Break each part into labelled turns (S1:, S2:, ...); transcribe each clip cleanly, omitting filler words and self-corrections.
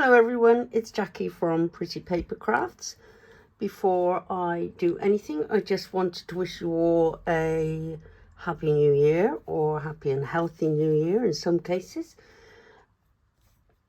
S1: Hello everyone, it's Jackie from Pretty Paper Crafts. Before I do anything, I just wanted to wish you all a happy new year, or happy and healthy new year in some cases.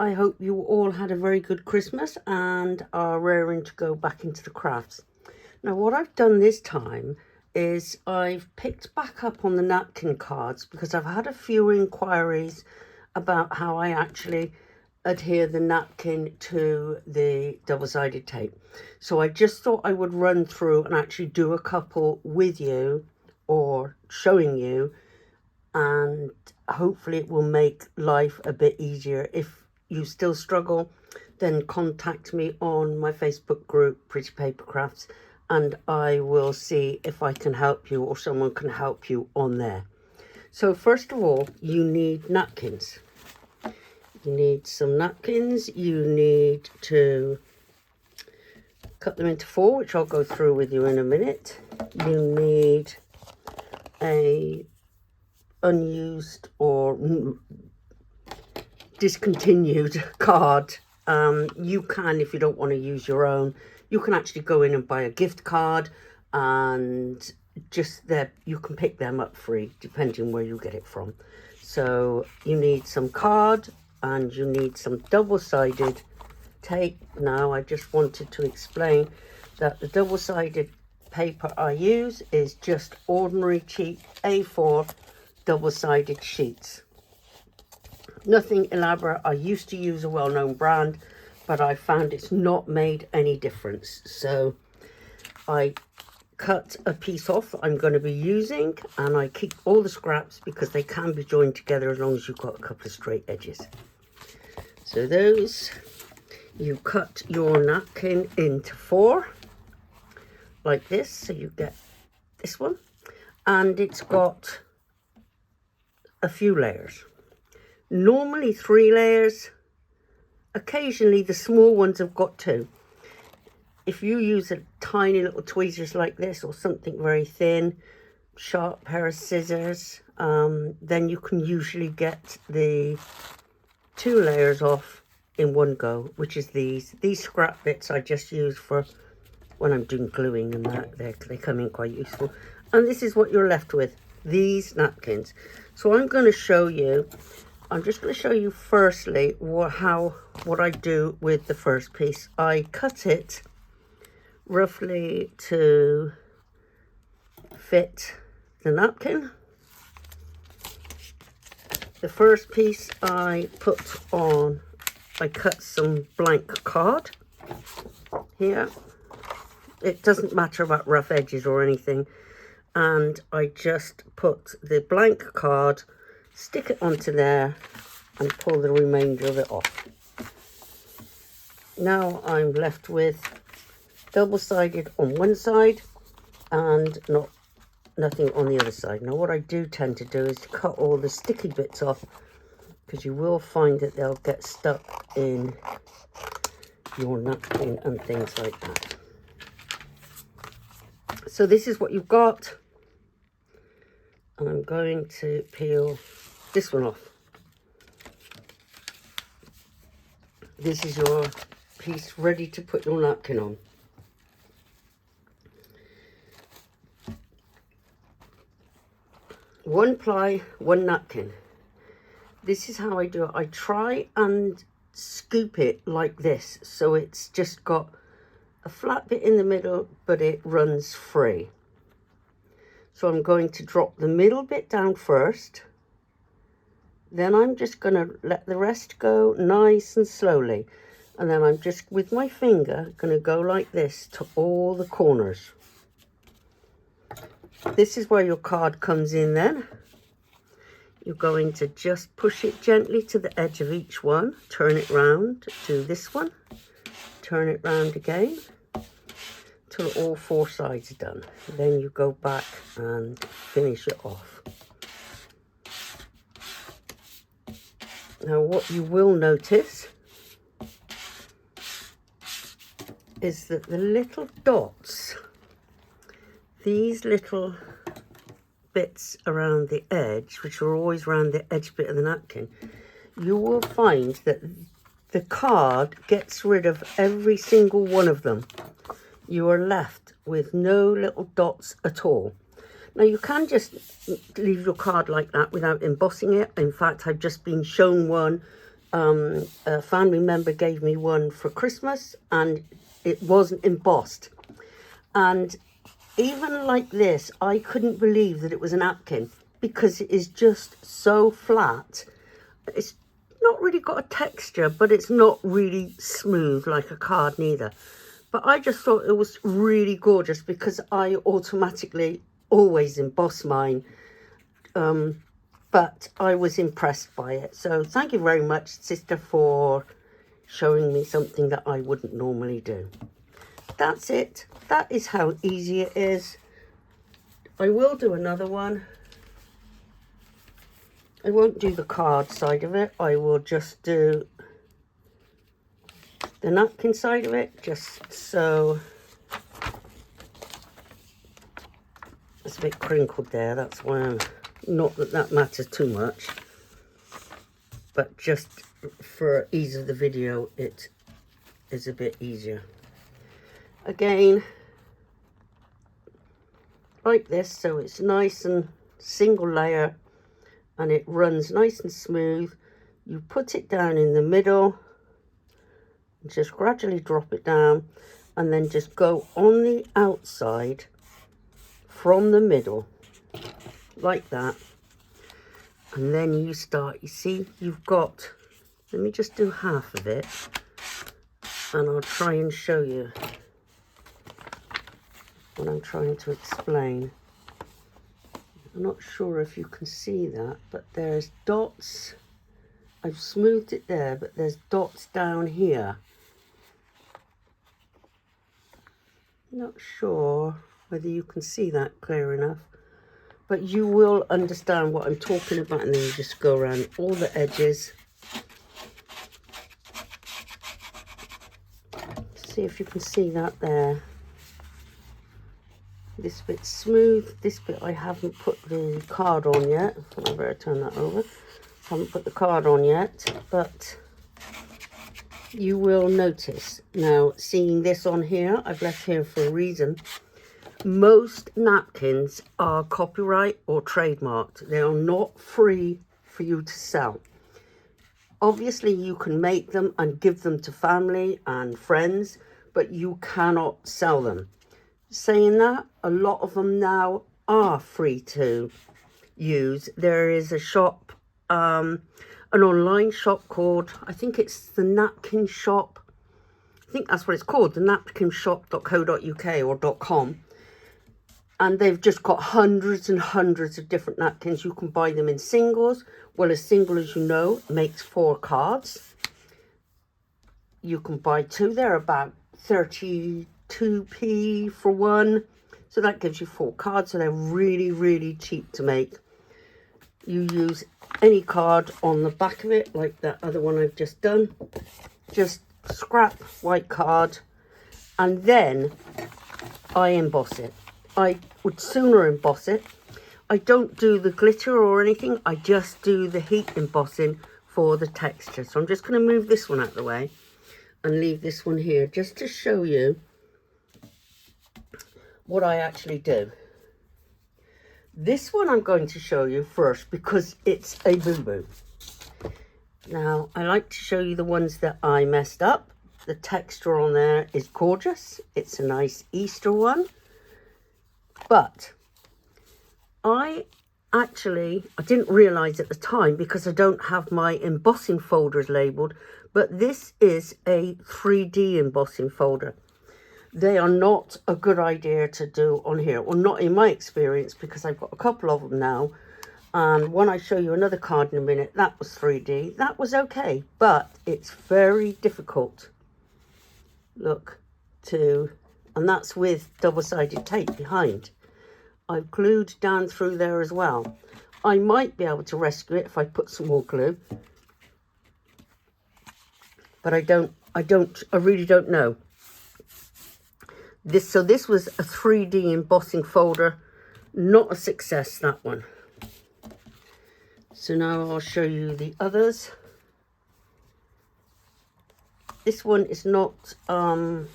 S1: I hope you all had a very good Christmas and are raring to go back into the crafts. Now what I've done this time is I've picked back up on the napkin cards because I've had a few inquiries about how I actually adhere the napkin to the double-sided tape. So I just thought I would run through and actually do a couple with you or showing you, and hopefully it will make life a bit easier. If you still struggle, then contact me on my Facebook group Pretty Paper Crafts and I will see if I can help you or someone can help you on there. So first of all, you need napkins. You need some napkins. You need to cut them into 4, which I'll go through with you in a minute. You need a unused or discontinued card. You can, if you don't want to use your own, you can actually go in and buy a gift card, and just there you can pick them up free depending where you get it from. So you need some card and you need some double-sided tape. Now I just wanted to explain that the double-sided paper I use is just ordinary cheap A4 double-sided sheets. Nothing elaborate. I used to use a well-known brand, but I found it's not made any difference. So I cut a piece off that I'm going to be using, and I keep all the scraps because they can be joined together as long as you've got a couple of straight edges. So those, you cut your napkin into 4 like this, so you get this one, and it's got a few layers, normally 3 layers. Occasionally the small ones have got 2. If you use a tiny little tweezers like this or something very thin, sharp pair of scissors, then you can usually get the 2 layers off in one go, which is these scrap bits I just use for when I'm doing gluing, and that they come in quite useful. And this is what you're left with, these napkins. So I'm going to show you, I'm just going to show you firstly what I do with the first piece. I cut it roughly to fit the napkin. The first piece I put on, I cut some blank card here. It doesn't matter about rough edges or anything. And I just put the blank card, stick it onto there and pull the remainder of it off. Now I'm left with double-sided on one side and nothing on the other side. Now what I do tend to do is to cut all the sticky bits off, because you will find that they'll get stuck in your napkin and things like that. So this is what you've got, and I'm going to peel this one off. This is your piece ready to put your napkin on. One ply, one napkin. This is how I do it. I try and scoop it like this, so it's just got a flat bit in the middle, but it runs free. So I'm going to drop the middle bit down first. Then I'm just going to let the rest go nice and slowly. And then I'm just, with my finger, going to go like this to all the corners. This is where your card comes in then. You're going to just push it gently to the edge of each one, turn it round to this one, turn it round again till all 4 sides are done. Then you go back and finish it off. Now what you will notice is that the little dots, these little bits around the edge, which are always around the edge bit of the napkin, you will find that the card gets rid of every single one of them. You are left with no little dots at all. Now you can just leave your card like that without embossing it. In fact, I've just been shown one. A family member gave me one for Christmas and it wasn't embossed. And even like this, I couldn't believe that it was a napkin because it is just so flat. It's not really got a texture, but it's not really smooth like a card neither. But I just thought it was really gorgeous because I automatically always emboss mine. But I was impressed by it. So thank you very much, sister, for showing me something that I wouldn't normally do. That's it. That is how easy it is. I will do another one. I won't do the card side of it. I will just do the napkin side of it, just so it's a bit crinkled there. That's why I'm not that that matters too much, but just for ease of the video, it is a bit easier. Again, like this, so it's nice and single layer and it runs nice and smooth. You put it down in the middle, just gradually drop it down, and then just go on the outside from the middle like that. And then you start, you see, you've got, let me just do half of it and I'll try and show you what I'm trying to explain. I'm not sure if you can see that, but there's dots. I've smoothed it there, but there's dots down here. Not sure whether you can see that clear enough, but you will understand what I'm talking about. And then you just go around all the edges. See if you can see that there. This bit's smooth. This bit I haven't put the card on yet. I better turn that over. Haven't put the card on yet, but you will notice. Now, seeing this on here, I've left here for a reason. Most napkins are copyright or trademarked. They are not free for you to sell. Obviously, you can make them and give them to family and friends, but you cannot sell them. Saying that, a lot of them now are free to use. There is a shop, an online shop called, I think it's the Napkin Shop. I think that's what it's called, the napkinshop.co.uk or .com. And they've just got hundreds and hundreds of different napkins. You can buy them in singles. Well, a single, as you know, makes 4 cards. You can buy 2. They're about 32p for one. So that gives you 4 cards. So they're really, really cheap to make. You use any card on the back of it, like that other one I've just done. Just scrap white card. And then I emboss it. I would sooner emboss it. I don't do the glitter or anything. I just do the heat embossing for the texture. So I'm just going to move this one out of the way and leave this one here just to show you what I actually do. This one I'm going to show you first because it's a boo-boo. Now, I like to show you the ones that I messed up. The texture on there is gorgeous. It's a nice Easter one. But I didn't realise at the time because I don't have my embossing folders labelled, but this is a 3D embossing folder. They are not a good idea to do on here, or not in my experience, because I've got a couple of them now. And when I show you another card in a minute, that was 3D. That was okay, but it's very difficult. Look, and that's with double-sided tape behind. I've glued down through there as well. I might be able to rescue it if I put some more glue, but I really don't know. So this was a 3D embossing folder, not a success, that one. So now I'll show you the others. This one is not an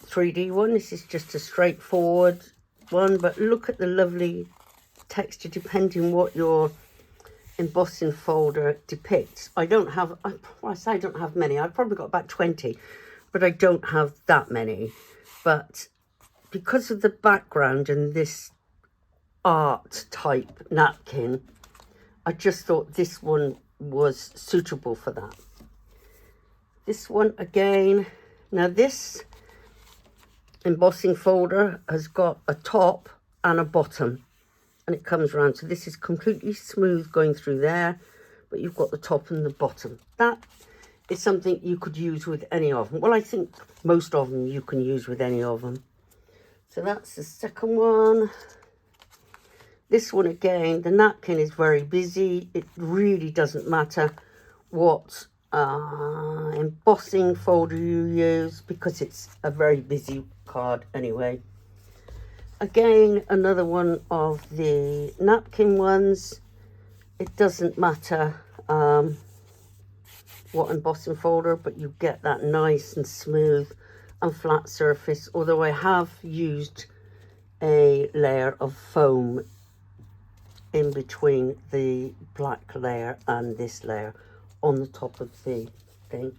S1: 3D one. This is just a straightforward one, but look at the lovely texture depending what your embossing folder depicts. I don't have, I say I don't have many. I've probably got about 20, but I don't have that many. But because of the background and this art type napkin, I just thought this one was suitable for that. This one again, now this embossing folder has got a top and a bottom, and it comes around, so this is completely smooth going through there, but you've got the top and the bottom. That is something you could use with any of them. Well, I think most of them you can use with any of them. So that's the second one. This one again, the napkin is very busy. It really doesn't matter what embossing folder you use because it's a very busy card anyway. Again, another one of the napkin ones. It doesn't matter what embossing folder, but you get that nice and smooth and flat surface, although I have used a layer of foam in between the black layer and this layer on the top of the thing.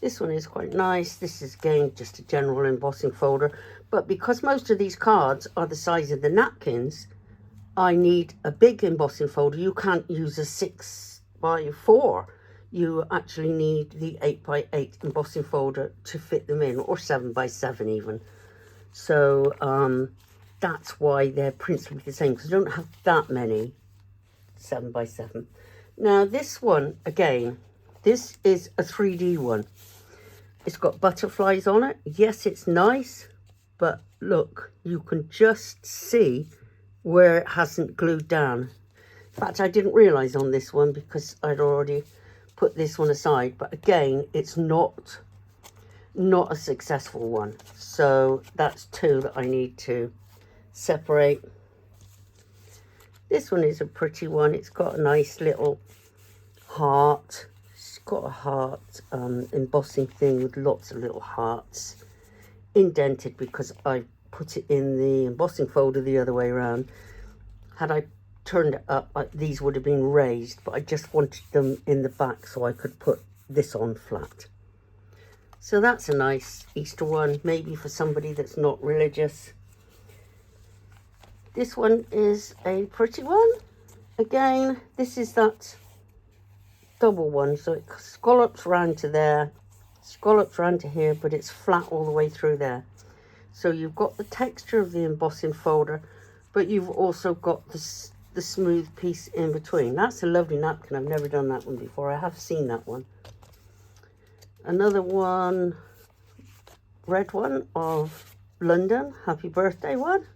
S1: This one is quite nice. This is again just a general embossing folder, but because most of these cards are the size of the napkins, I need a big embossing folder. You can't use a 6x4. You actually need the 8x8 embossing folder to fit them in, or 7x7 even. So that's why they're principally the same, because I don't have that many 7x7. Now this one, again, this is a 3D one. It's got butterflies on it. Yes, it's nice, but look, you can just see where it hasn't glued down. In fact, I didn't realise on this one because I'd already put this one aside, but again, it's not a successful one. So that's two that I need to separate. This one is a pretty one. It's got a nice little heart. It's got a heart embossing thing with lots of little hearts indented because I put it in the embossing folder the other way around. Had I turned it up, these would have been raised, but I just wanted them in the back so I could put this on flat. So that's a nice Easter one, maybe for somebody that's not religious. This one is a pretty one. Again, this is that double one, so it scallops round to there, scallops round to here, but it's flat all the way through there. So you've got the texture of the embossing folder, but you've also got the smooth piece in between. That's a lovely napkin. I've never done that one before. I have seen that one. Another one, red one of London, happy birthday one.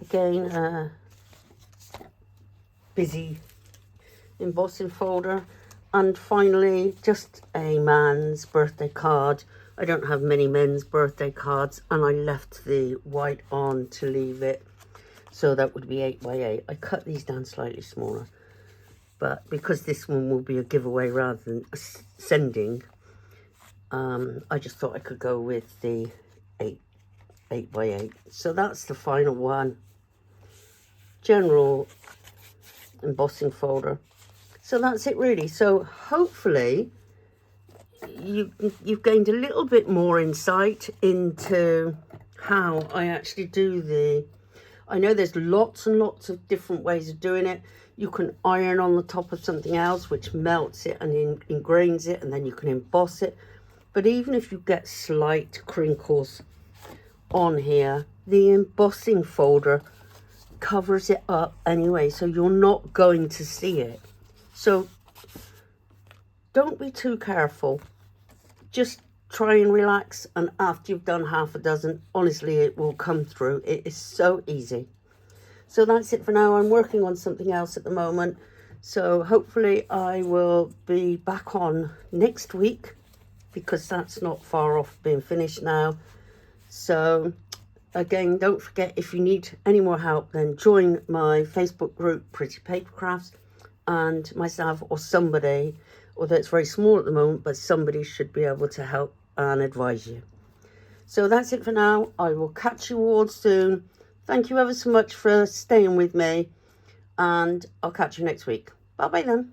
S1: Again, busy embossing folder. And finally, just a man's birthday card. I don't have many men's birthday cards, and I left the white on to leave it, so that would be 8x8. I cut these down slightly smaller, but because this one will be a giveaway rather than a sending, I just thought I could go with the 8x8. So that's the final one. General embossing folder. So that's it really. So hopefully you've gained a little bit more insight into how I actually do I know there's lots and lots of different ways of doing it. You can iron on the top of something else, which melts it and ingrains it, and then you can emboss it. But even if you get slight crinkles on here, the embossing folder covers it up anyway, so you're not going to see it. So don't be too careful. Just try and relax, and after you've done half a dozen, honestly, it will come through. It is so easy. So that's it for now. I'm working on something else at the moment, so hopefully I will be back on next week, because that's not far off being finished now. So again, don't forget, if you need any more help, then join my Facebook group, Pretty Paper Crafts, and myself or somebody, although it's very small at the moment, but somebody should be able to help and advise you. So that's it for now. I will catch you all soon. Thank you ever so much for staying with me, and I'll catch you next week. Bye bye then.